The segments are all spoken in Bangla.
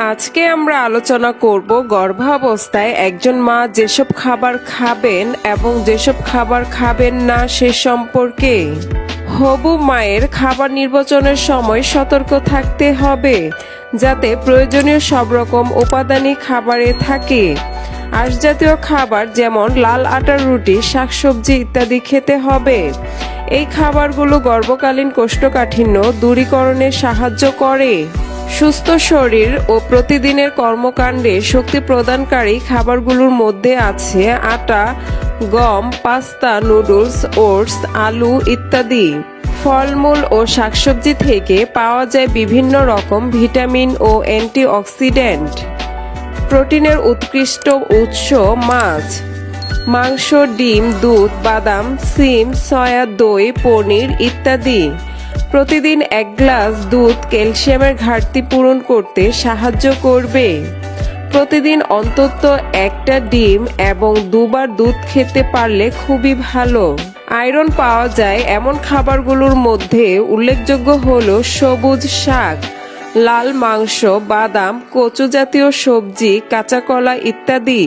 আজকে আমরা আলোচনা করব গর্ভাবস্থায় একজন মা যেসব খাবার খাবেন এবং যেসব খাবার খাবেন না সে সম্পর্কে। হবু মায়ের খাবার নির্বাচনের সময় সতর্ক থাকতে হবে যাতে প্রয়োজনীয় সব রকম উপাদানই খাবারে থাকে। আঁশজাতীয় খাবার যেমন লাল আটার রুটি, শাকসবজি ইত্যাদি খেতে হবে। এই খাবারগুলো গর্ভকালীন কোষ্ঠকাঠিন্য দূরীকরণে সাহায্য করে। সুস্থ শরীর ও প্রতিদিনের কর্মকাণ্ডে শক্তি প্রদানকারী খাবারগুলোর মধ্যে আছে আটা, গম, পাস্তা, নুডলস, ওটস, আলু ইত্যাদি। ফলমূল ও শাকসবজি থেকে পাওয়া যায় বিভিন্ন রকম ভিটামিন ও অ্যান্টিঅক্সিডেন্ট। প্রোটিনের উৎকৃষ্ট উৎস মাছ, মাংস, ডিম, দুধ, বাদাম, সিম, সয়া, দই, পনির ইত্যাদি। প্রতিদিন 1 গ্লাস দুধ ক্যালসিয়ামের ঘাটতি পূরণ করতে সাহায্য করবে। প্রতিদিন অন্তত 1টা ডিম এবং 2বার দুধ খেতে পারলে খুবই ভালো। আয়রন পাওয়া যায় এমন খাবারগুলোর মধ্যে উল্লেখযোগ্য হলো সবুজ শাক, লাল মাংস, বাদাম, কচু জাতীয় সবজি, কাঁচা কলা ইত্যাদি।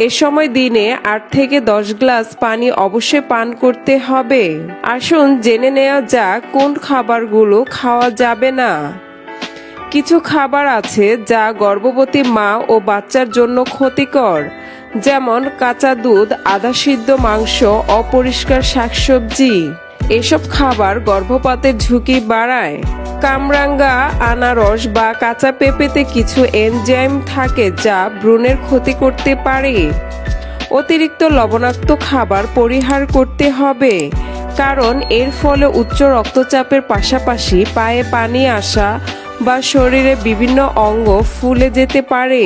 এ সময় দিনে 8 থেকে 10 গ্লাস পানি অবশ্যই পান করতে হবে। আসুন জেনে নেওয়া যাক কোন খাবারগুলো খাওয়া যাবে না। কিছু খাবার আছে যা গর্ভবতী মা ও বাচ্চার জন্য ক্ষতিকর, যেমন কাঁচা দুধ, আধা সিদ্ধ মাংস, অপরিষ্কার শাকসবজি। এসব খাবার গর্ভপাতের ঝুঁকি বাড়ায়। কামরাঙ্গা, আনারস বা কাঁচা পেঁপেতে কিছু এনজাইম থাকে যা ভ্রূণের ক্ষতি করতে পারে। অতিরিক্ত লবণাক্ত খাবার পরিহার করতে হবে, কারণ এর ফলে উচ্চ রক্তচাপের পাশাপাশি পায়ে পানি আসা বা শরীরে বিভিন্ন অঙ্গ ফুলে যেতে পারে।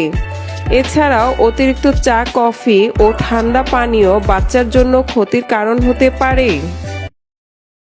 এছাড়াও অতিরিক্ত চা, কফি ও ঠান্ডা পানীয় বাচ্চার জন্য ক্ষতির কারণ হতে পারে।